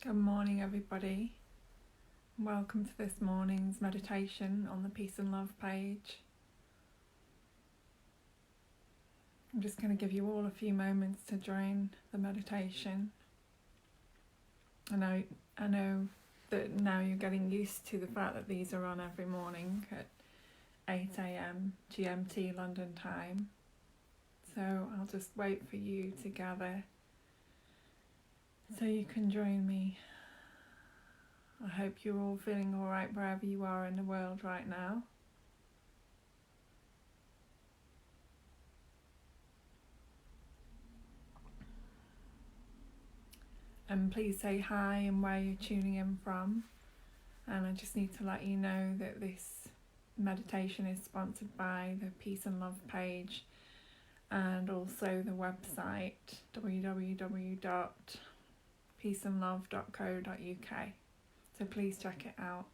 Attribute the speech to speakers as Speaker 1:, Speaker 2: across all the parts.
Speaker 1: Good morning, everybody. Welcome to this morning's meditation on the Peace and Love page. I'm just going to give you all a few moments to join the meditation. I know that now you're getting used to the fact that these are on every morning at 8 a.m. GMT London time. So I'll just wait for you to gather so you can join me. I hope you're all feeling all right wherever you are in the world right now. And please say hi and where you're tuning in from. And I just need to let you know that this meditation is sponsored by the Peace and Love page and also the website www.peaceandlove.co.uk. So please check it out.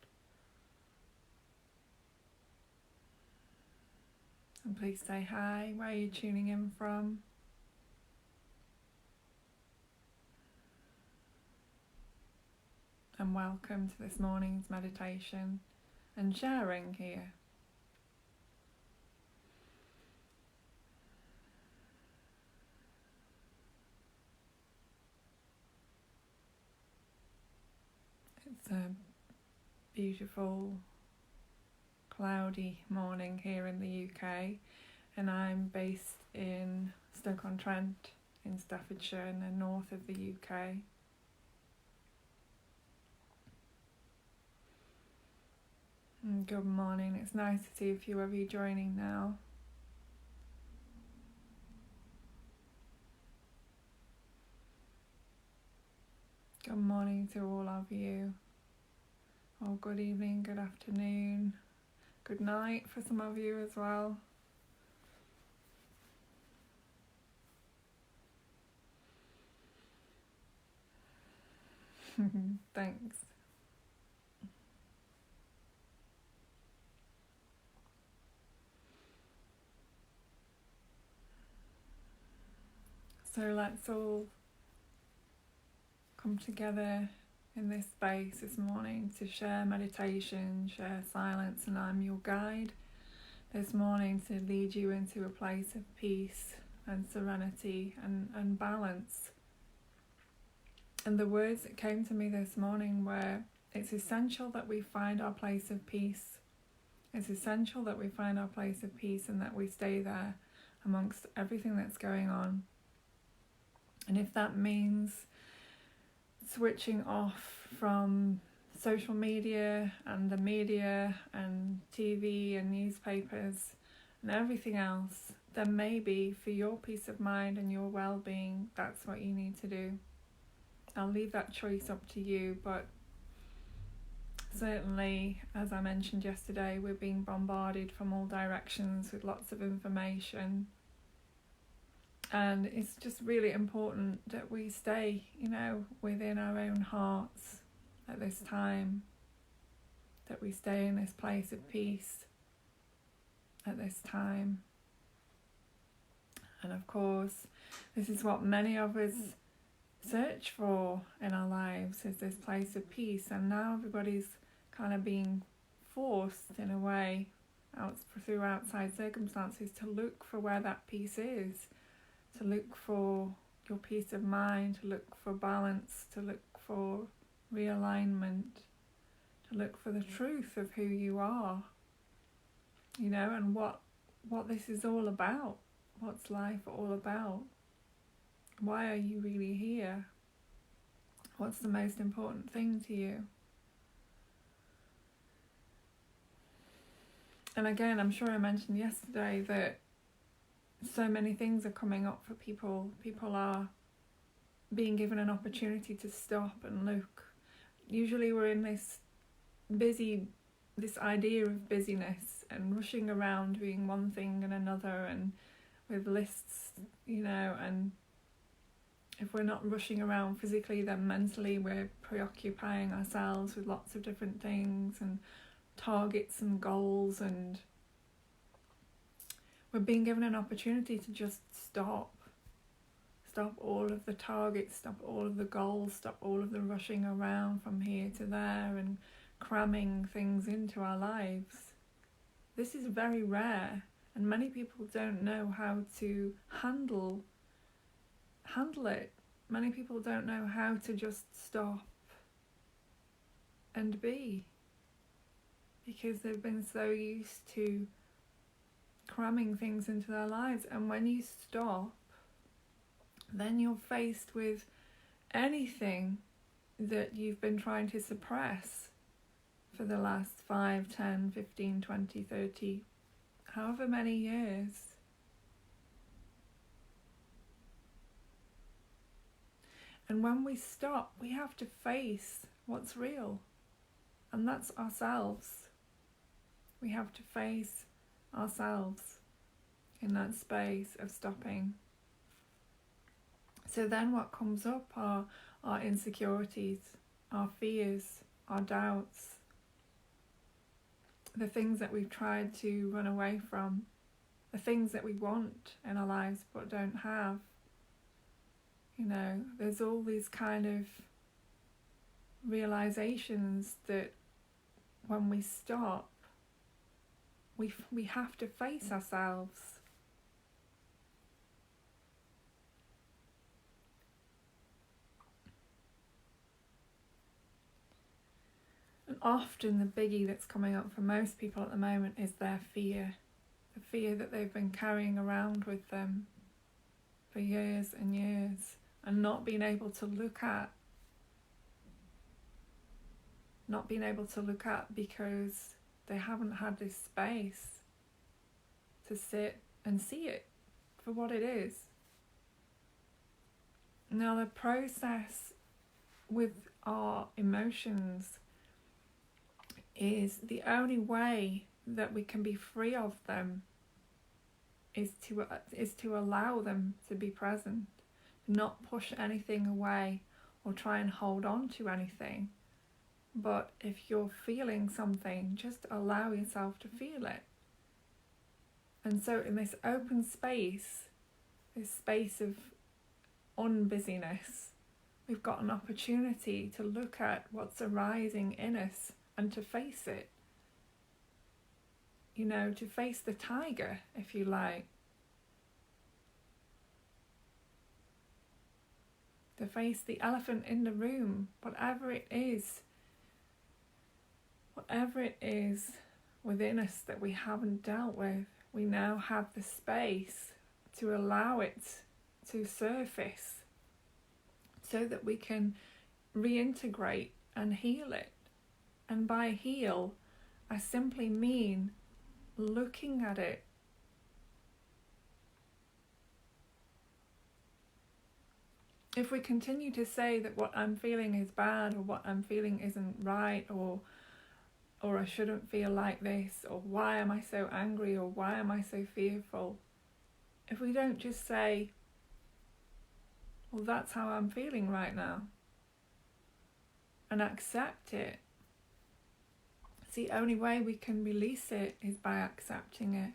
Speaker 1: And please say hi, where you're tuning in from. And welcome to this morning's meditation and sharing here. It's a beautiful cloudy morning here in the UK, and I'm based in Stoke-on-Trent in Staffordshire in the north of the UK. And good morning, it's nice to see a few of you joining now. Good morning to all of you, or good evening, good afternoon, good night for some of you as well. Thanks. So let's all come together in this space this morning to share meditation, share silence, and I'm your guide this morning to lead you into a place of peace and serenity and balance. And the words that came to me this morning were, it's essential that we find our place of peace. It's essential that we find our place of peace and that we stay there amongst everything that's going on. And if that means switching off from social media and the media and TV and newspapers and everything else, then maybe for your peace of mind and your well-being, that's what you need to do. I'll leave that choice up to you, but certainly, as I mentioned yesterday, we're being bombarded from all directions with lots of information. And it's just really important that we stay, within our own hearts at this time, that we stay in this place of peace at this time. And of course, this is what many of us search for in our lives, is this place of peace. And now everybody's kind of being forced in a way through outside circumstances to look for where that peace is, to look for your peace of mind, to look for balance, to look for realignment, to look for the truth of who you are, and what this is all about. What's life all about? Why are you really here? What's the most important thing to you? And again, I'm sure I mentioned yesterday that so many things are coming up for people. People are being given an opportunity to stop and look. Usually we're in this idea of busyness and rushing around doing one thing and another, and with lists, and if we're not rushing around physically, then mentally we're preoccupying ourselves with lots of different things and targets and goals, and we're being given an opportunity to just stop stop all of the targets, stop all of the goals, stop all of the rushing around from here to there and cramming things into our lives. This is very rare, and many people don't know how to handle it. Many people don't know how to just stop and be, because they've been so used to cramming things into their lives. And when you stop, then you're faced with anything that you've been trying to suppress for the last 5, 10, 15, 20, 30, however many years. And when we stop, we have to face what's real, and that's ourselves. We have to face ourselves in that space of stopping. So then what comes up are our insecurities, our fears, our doubts, the things that we've tried to run away from, the things that we want in our lives but don't have. You know, there's all these kind of realizations that when we stop, we have to face ourselves. And often the biggie that's coming up for most people at the moment is their fear. The fear that they've been carrying around with them for years and years and not being able to look at. Not being able to look at because they haven't had this space to sit and see it for what it is. Now, the process with our emotions is the only way that we can be free of them is to allow them to be present, not push anything away or try and hold on to anything. But if you're feeling something, just allow yourself to feel it. And so in this open space, this space of unbusyness, we've got an opportunity to look at what's arising in us and to face it. You know, to face the tiger, if you like. To face the elephant in the room, whatever it is within us that we haven't dealt with, we now have the space to allow it to surface so that we can reintegrate and heal it. And by heal, I simply mean looking at it. If we continue to say that what I'm feeling is bad, or what I'm feeling isn't right, or I shouldn't feel like this, or why am I so angry, or why am I so fearful, if we don't just say, well, that's how I'm feeling right now, and accept it, it's the only way we can release it is by accepting it,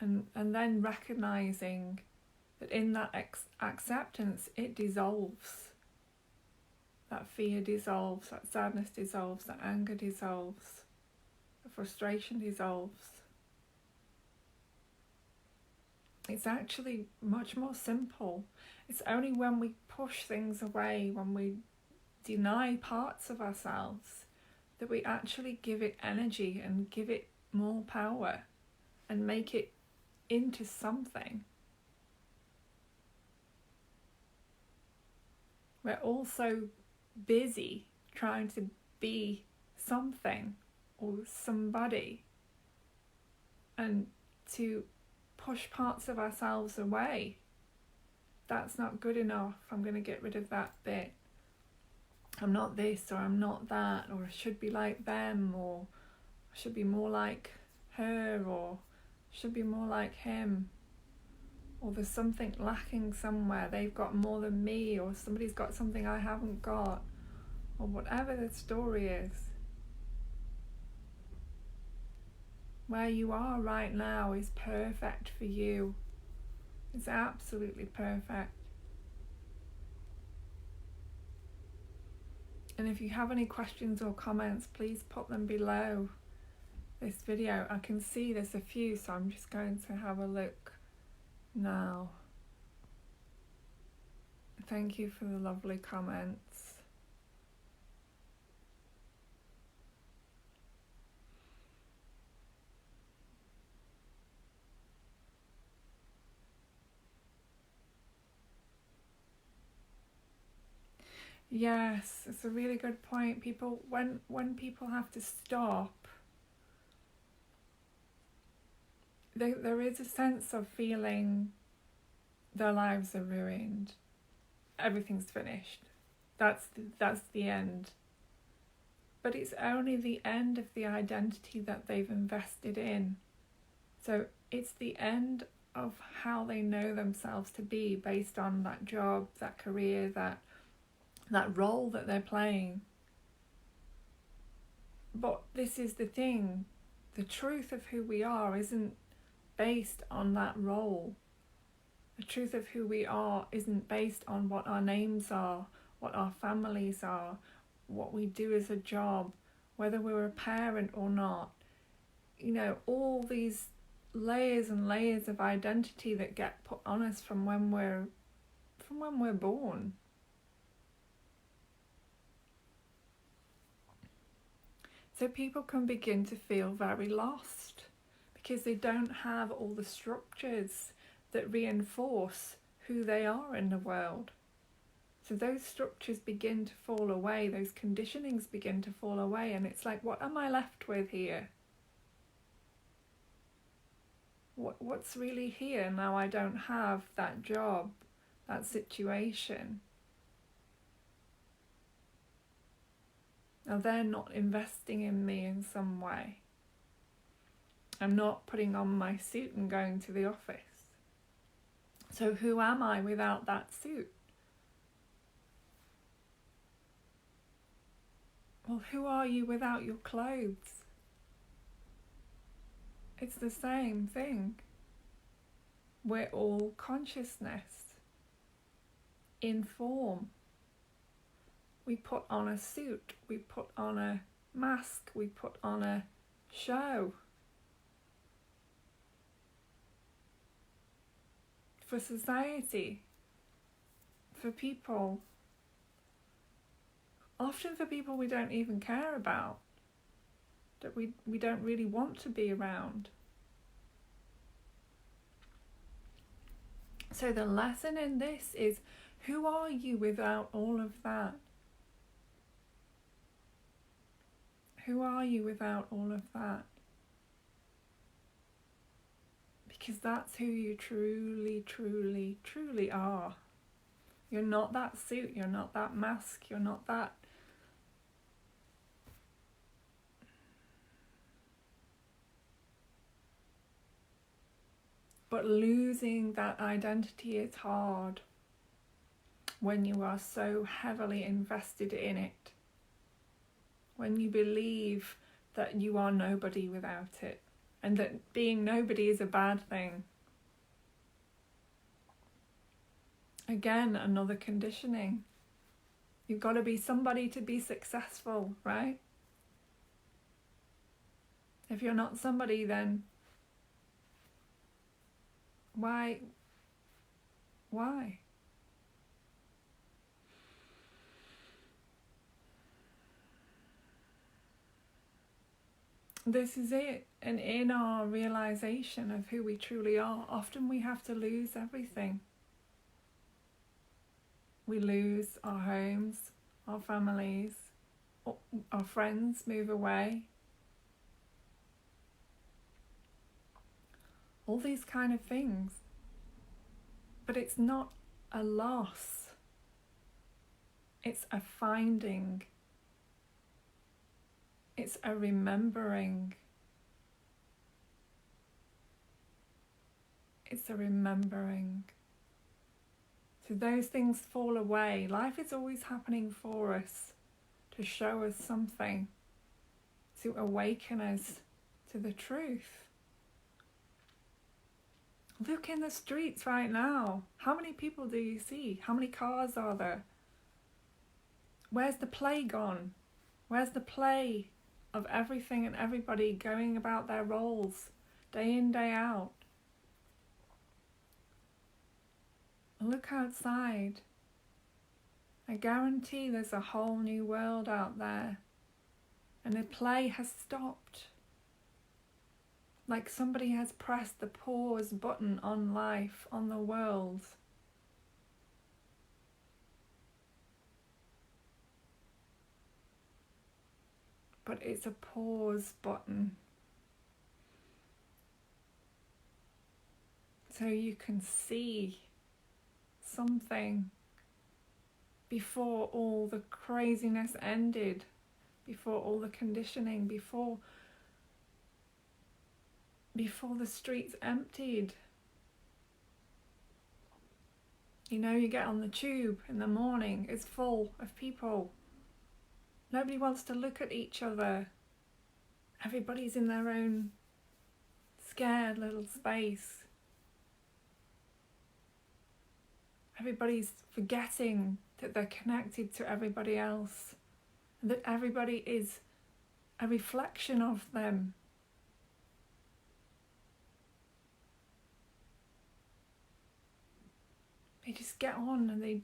Speaker 1: and then recognizing that in that acceptance it dissolves. That fear dissolves, that sadness dissolves, that anger dissolves, the frustration dissolves. It's actually much more simple. It's only when we push things away, when we deny parts of ourselves, that we actually give it energy and give it more power and make it into something. We're also busy trying to be something or somebody, and to push parts of ourselves away. That's not good enough. I'm going to get rid of that bit. I'm not this, or I'm not that, or I should be like them, or I should be more like her, or I should be more like him, or there's something lacking somewhere, they've got more than me, or somebody's got something I haven't got, or whatever the story is. Where you are right now is perfect for you. It's absolutely perfect. And if you have any questions or comments, please put them below this video. I can see there's a few, so I'm just going to have a look now. Thank you for the lovely comments. Yes, it's a really good point. People, when people have to stop, there is a sense of feeling their lives are ruined. Everything's finished. That's the end. But it's only the end of the identity that they've invested in. So it's the end of how they know themselves to be based on that job, that career, that role that they're playing. But this is the thing, the truth of who we are isn't based on that role. The truth of who we are isn't based on what our names are, what our families are, what we do as a job, whether we're a parent or not. You know, all these layers and layers of identity that get put on us from when we're born. So people can begin to feel very lost because they don't have all the structures that reinforce who they are in the world. So those structures begin to fall away, those conditionings begin to fall away, and it's like, what am I left with here? What's really here now I don't have that job, that situation? Now they're not investing in me in some way. I'm not putting on my suit and going to the office. So who am I without that suit? Well, who are you without your clothes? It's the same thing. We're all consciousness in form. We put on a suit, we put on a mask, we put on a show. For society, for people, often for people we don't even care about, that we don't really want to be around. So the lesson in this is, who are you without all of that? Who are you without all of that? Because that's who you truly, truly, truly are. You're not that suit, you're not that mask, you're not that. But losing that identity is hard when you are so heavily invested in it. When you believe that you are nobody without it, and that being nobody is a bad thing. Again, another conditioning. You've got to be somebody to be successful, right? If you're not somebody, then why? This is it. And in our realization of who we truly are, often we have to lose everything. We lose our homes, our families, our friends move away. All these kind of things. But it's not a loss. It's a finding. It's a remembering. It's a remembering. So those things fall away. Life is always happening for us, to show us something, to awaken us to the truth. Look in the streets right now. How many people do you see? How many cars are there? Where's the play gone? Where's the play of everything and everybody going about their roles, day in, day out? Look outside. I guarantee there's a whole new world out there. And the play has stopped. Like somebody has pressed the pause button on life, on the world. But it's a pause button. So you can see something before all the craziness ended, before all the conditioning, before the streets emptied. You know, you get on the tube in the morning, it's full of people. Nobody wants to look at each other. Everybody's in their own scared little space. Everybody's forgetting that they're connected to everybody else, and that everybody is a reflection of them. They just get on and they,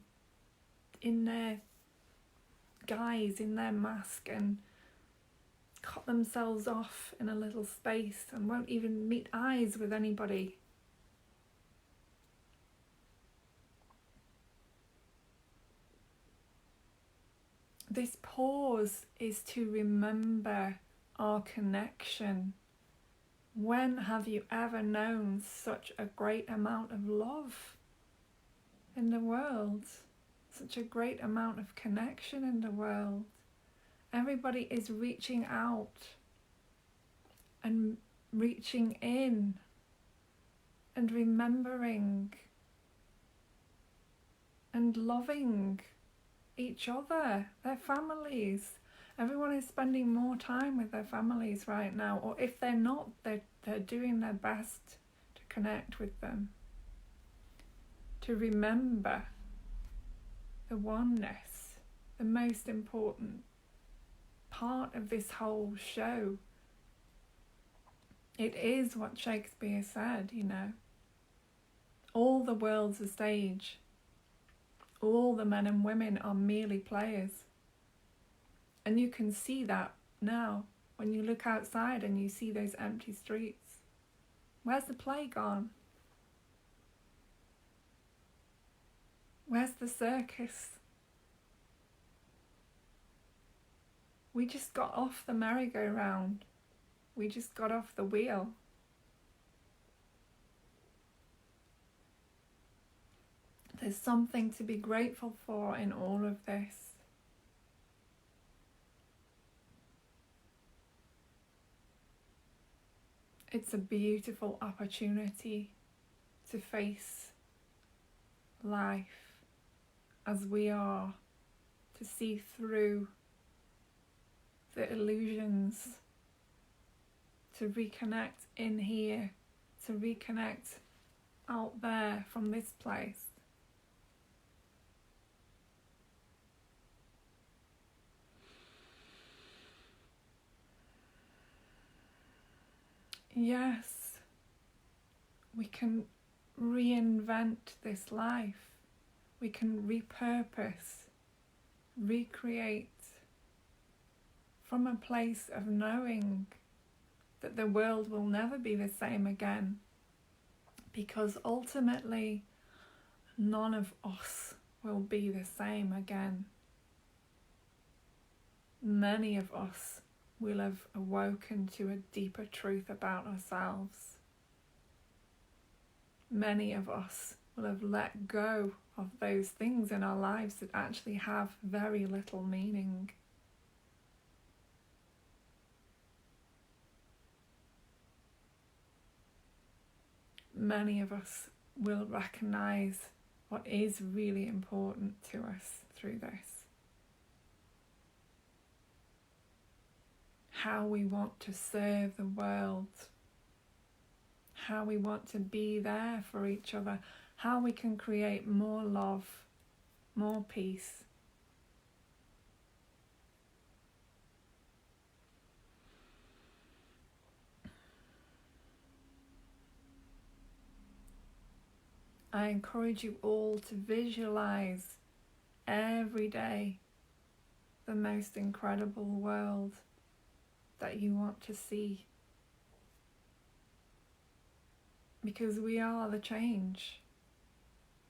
Speaker 1: in their guise, in their mask, and cut themselves off in a little space and won't even meet eyes with anybody. This pause is to remember our connection. When have you ever known such a great amount of love in the world? Such a great amount of connection in the world. Everybody is reaching out and reaching in and remembering and loving each other, their families. Everyone is spending more time with their families right now, or if they're not, they're doing their best to connect with them, to remember the oneness, the most important part of this whole show. It is what Shakespeare said, you know. All the world's a stage. All the men and women are merely players. And you can see that now when you look outside and you see those empty streets. Where's the play gone? Where's the circus? We just got off the merry-go-round. We just got off the wheel. There's something to be grateful for in all of this. It's a beautiful opportunity to face life as we are, to see through the illusions, to reconnect in here, to reconnect out there from this place. Yes, we can reinvent this life. We can repurpose, recreate from a place of knowing that the world will never be the same again, because ultimately none of us will be the same again. Many of us will have awoken to a deeper truth about ourselves. Many of us will have let go of those things in our lives that actually have very little meaning. Many of us will recognize what is really important to us through this. How we want to serve the world. how we want to be there for each other, how we can create more love, more peace. I encourage you all to visualize every day the most incredible world that you want to see. Because we are the change.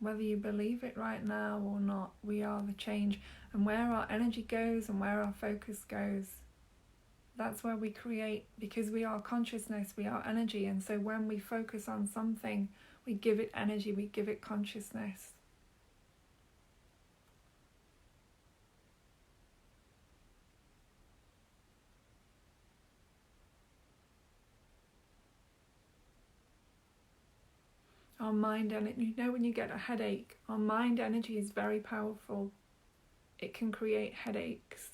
Speaker 1: Whether you believe it right now or not, we are the change. And where our energy goes and where our focus goes, that's where we create, because we are consciousness, we are energy. And so when we focus on something, we give it energy, we give it consciousness. Our mind energy, you know, when you get a headache, our mind energy is very powerful. It can create headaches,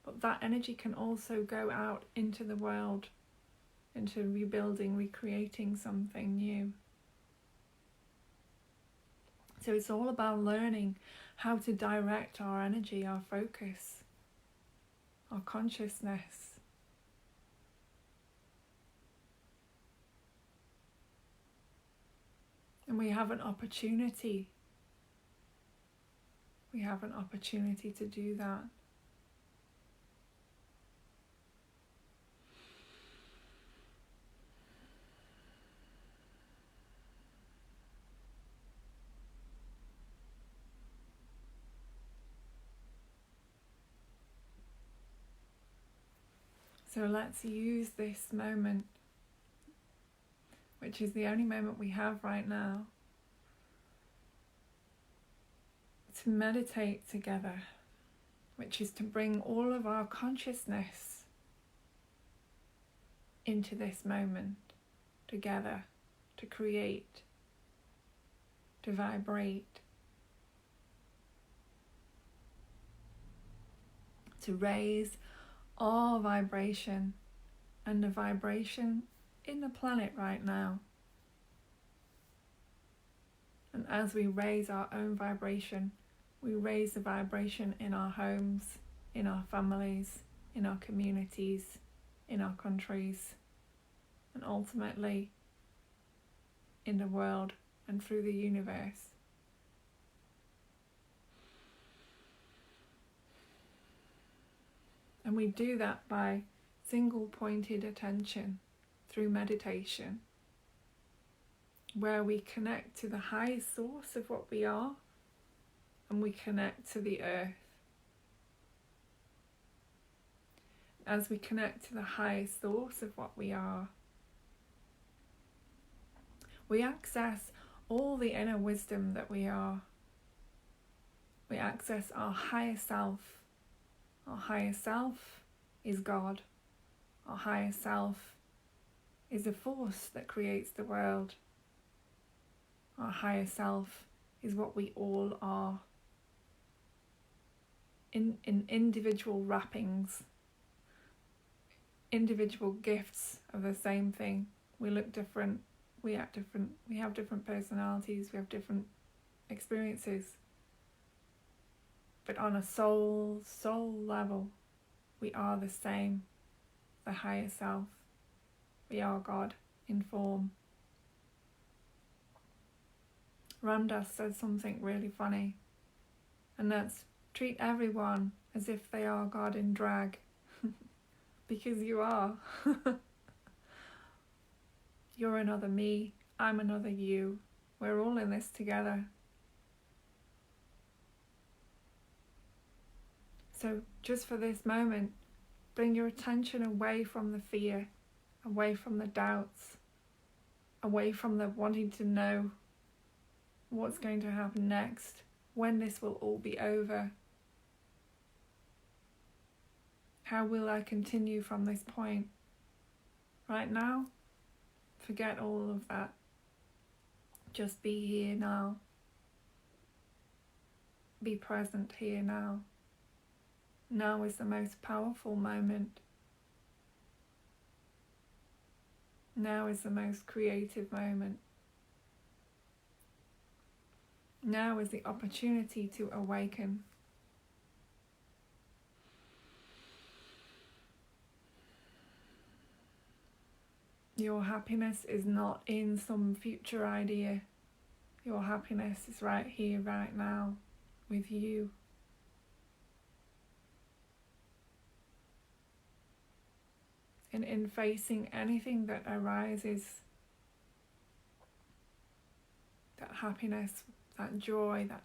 Speaker 1: but that energy can also go out into the world, into rebuilding, recreating something new. So it's all about learning how to direct our energy, our focus, our consciousness. And we have an opportunity. We have an opportunity to do that. So let's use this moment, which is the only moment we have right now, to meditate together, which is to bring all of our consciousness into this moment together, to create, to vibrate, to raise our vibration and the vibration in the planet right now. And as we raise our own vibration, we raise the vibration in our homes, in our families, in our communities, in our countries, and ultimately in the world and through the universe. And we do that by single-pointed attention through meditation, where we connect to the highest source of what we are, and we connect to the earth. As we connect to the highest source of what we are, we access all the inner wisdom that we are. We access our higher self. Our higher self is God. Our higher self is the force that creates the world. Our higher self is what we all are. In individual wrappings, individual gifts of the same thing. We look different, we act different, we have different personalities, we have different experiences. But on a soul level, we are the same, the higher self. We are God in form. Ram Dass said something really funny, and that's treat everyone as if they are God in drag, because you are. You're another me, I'm another you. We're all in this together. So just for this moment, bring your attention away from the fear, away from the doubts, away from the wanting to know what's going to happen next, when this will all be over. How will I continue from this point? Right now, forget all of that. Just be here now. Be present here now. Now is the most powerful moment. Now is the most creative moment. Now is the opportunity to awaken. Your happiness is not in some future idea. Your happiness is right here, right now, with you. And in facing anything that arises, that happiness, that joy, that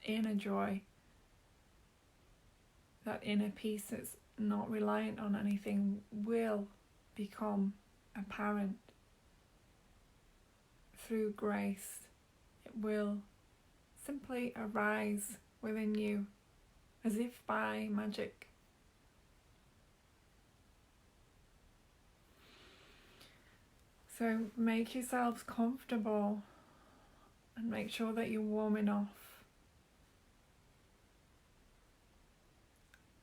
Speaker 1: inner peace that's not reliant on anything will become apparent through grace. It will simply arise within you as if by magic. So make yourselves comfortable and make sure that you're warm enough,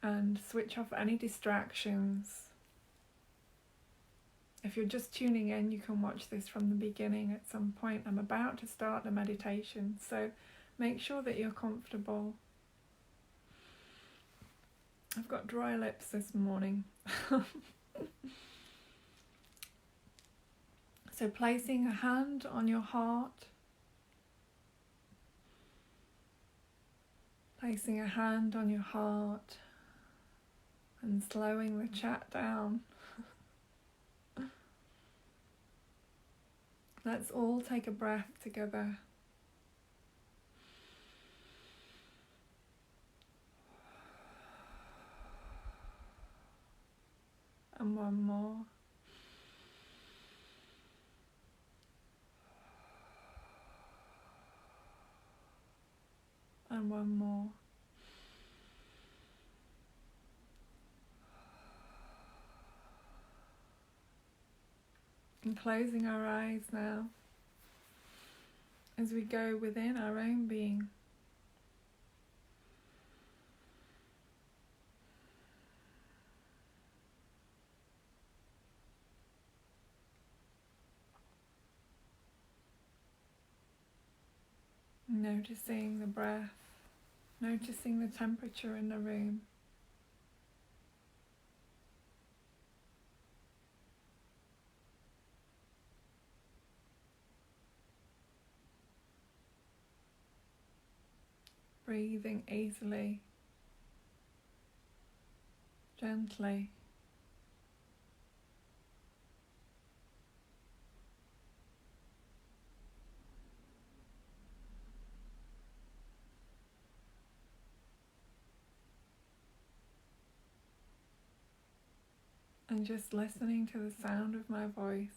Speaker 1: and switch off any distractions. If you're just tuning in, you can watch this from the beginning at some point. I'm about to start the meditation, so make sure that you're comfortable. I've got dry lips this morning. So placing a hand on your heart, placing a hand on your heart and slowing the chat down. Let's all take a breath together. And one more. And one more. And closing our eyes now as we go within our own being. Noticing the breath, noticing the temperature in the room. Breathing easily, gently. And just listening to the sound of my voice.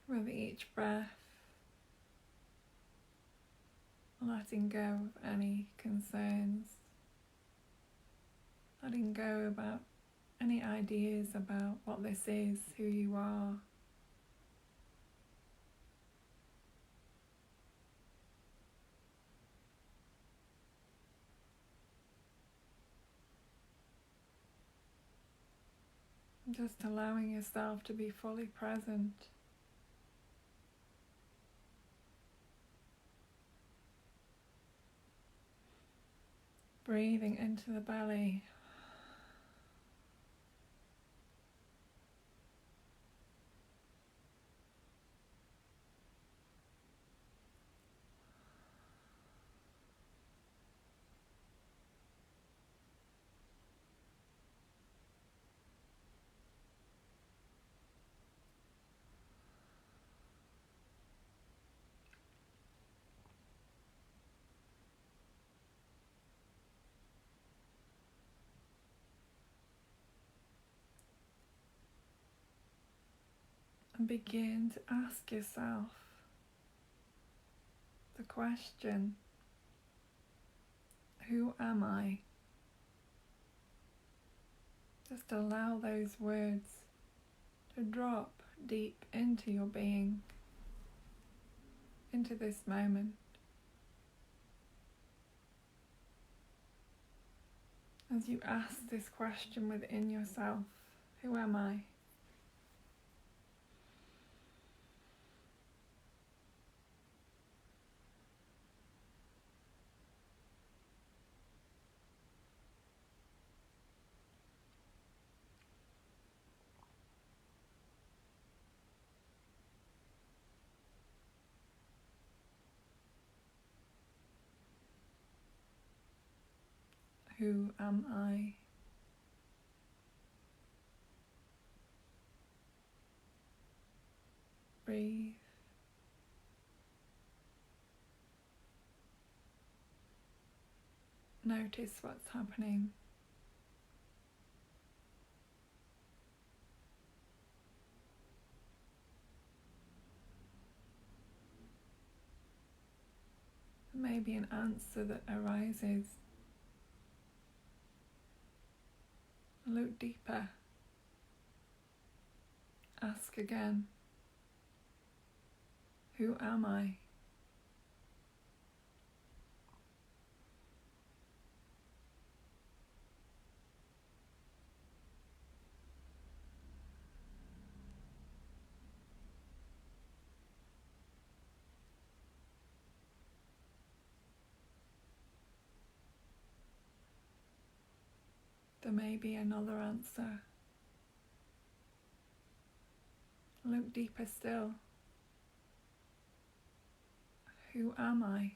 Speaker 1: With each breath, letting go of any concerns, letting go about any ideas about what this is, who you are. Just allowing yourself to be fully present. Breathing into the belly. And begin to ask yourself the question, who am I? Just allow those words to drop deep into your being, into this moment. As you ask this question within yourself, who am I? Who am I? Breathe. Notice what's happening. Maybe an answer that arises. Look deeper. Ask again. Who am I? There may be another answer. Look deeper still. Who am I?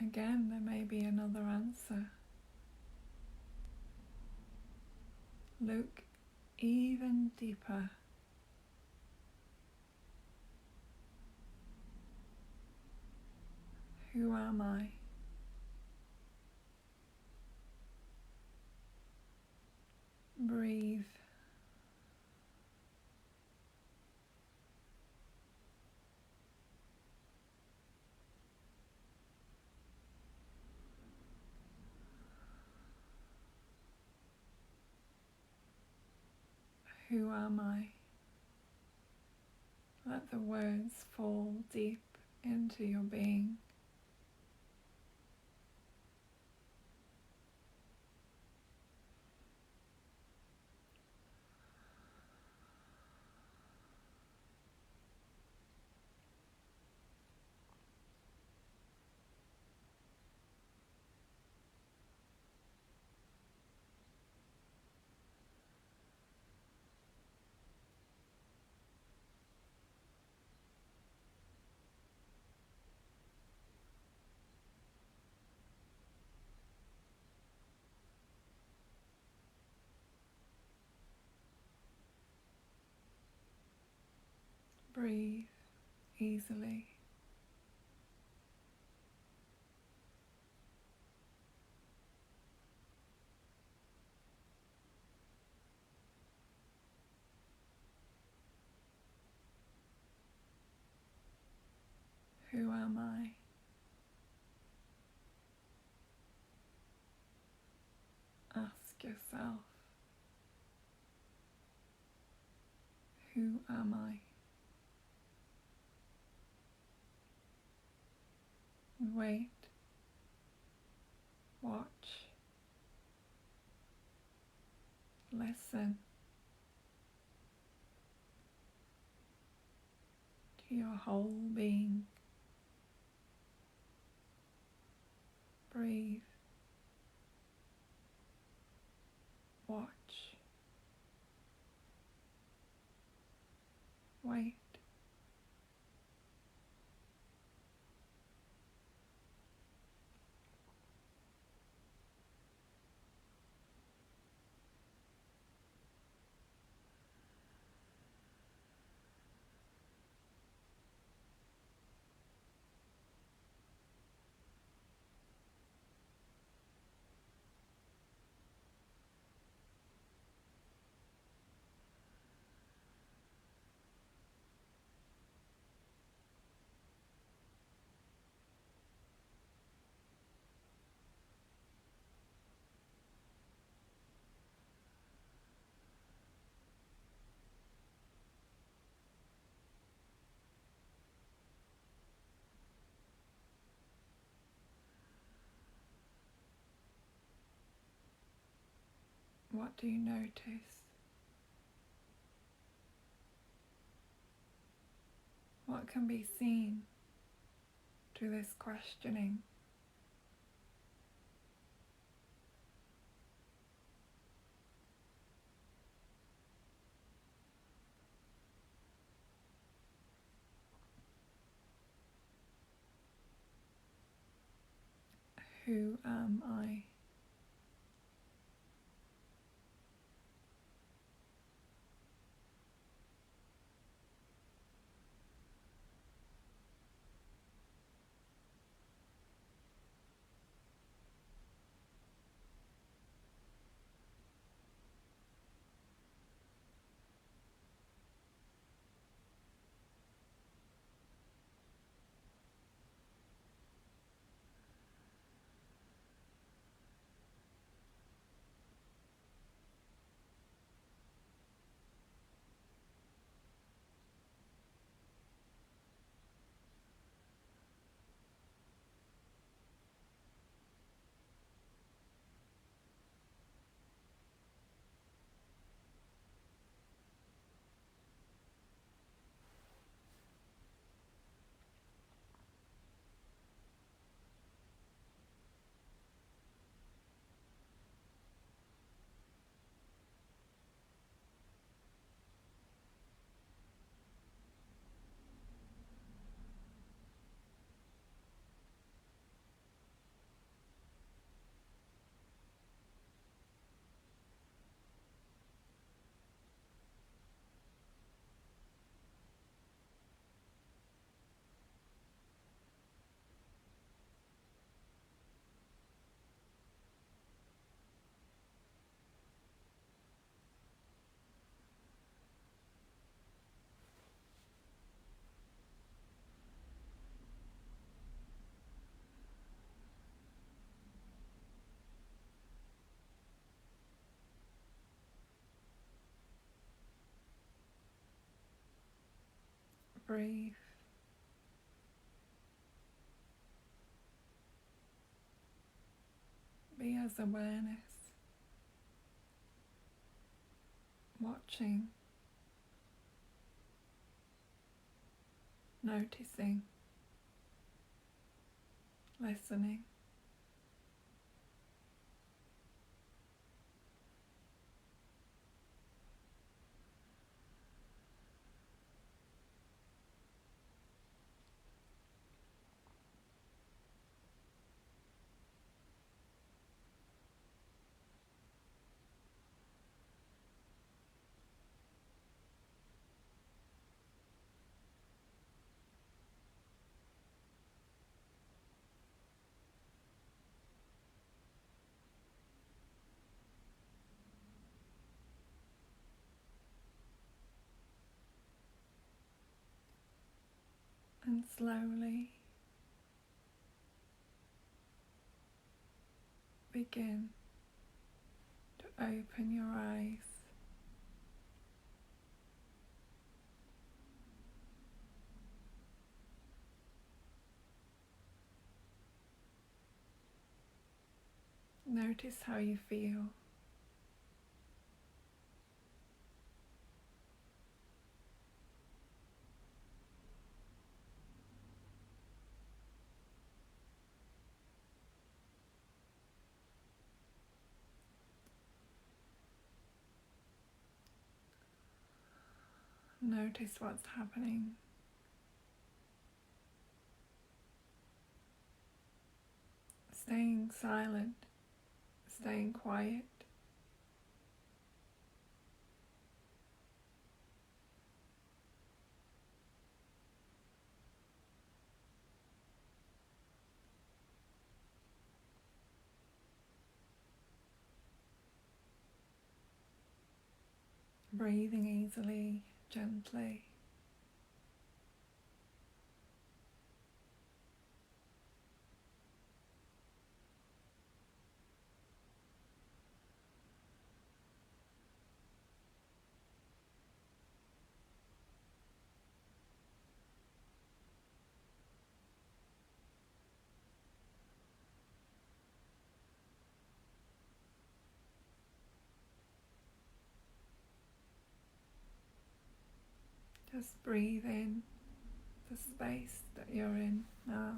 Speaker 1: Again, there may be another answer. Look even deeper. Who am I? Breathe. Who am I? Let the words fall deep into your being. Breathe easily. Who am I? Ask yourself, who am I? Wait, watch, listen to your whole being. Breathe, watch, wait. What do you notice? What can be seen through this questioning? Who am I? Breathe. Be as awareness, watching, noticing, listening. And slowly begin to open your eyes. Notice how you feel. Notice what's happening. Staying silent, staying quiet. Breathing easily, gently. Just breathe in the space that you're in now.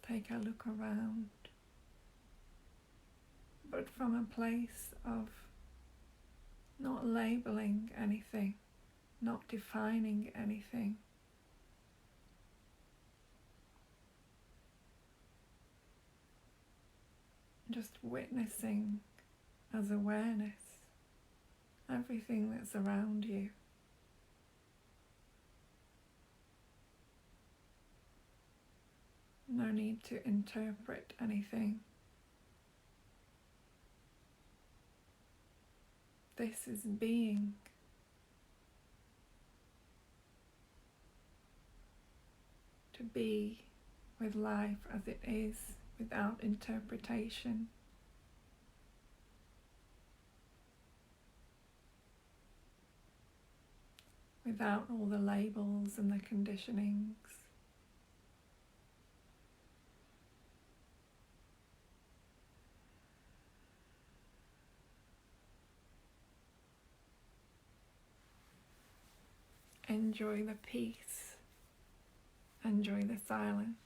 Speaker 1: Take a look around, but from a place of not labeling anything, not defining anything. Just witnessing as awareness everything that's around you. No need to interpret anything. This is being. To be with life as it is, without interpretation. Without all the labels and the conditionings. Enjoy the peace. Enjoy the silence.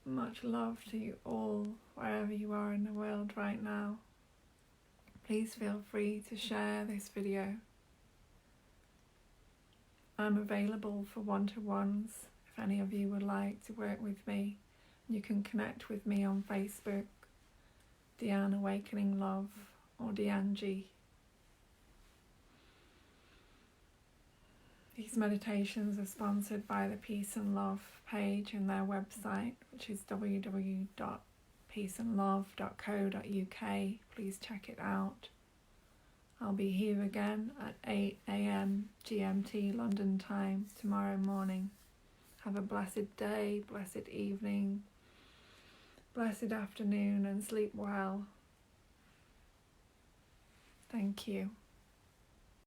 Speaker 1: Much love to you all, wherever you are in the world right now. Please feel free to share this video. I'm available for one-to-ones if any of you would like to work with me. You can connect with me on Facebook, Deanne Awakening Love, or Deanne G. These meditations are sponsored by the Peace and Love page in their website, which is www.peaceandlove.co.uk. Please check it out. I'll be here again at 8 AM GMT London time tomorrow morning. Have a blessed day, blessed evening, blessed afternoon, and sleep well. Thank you.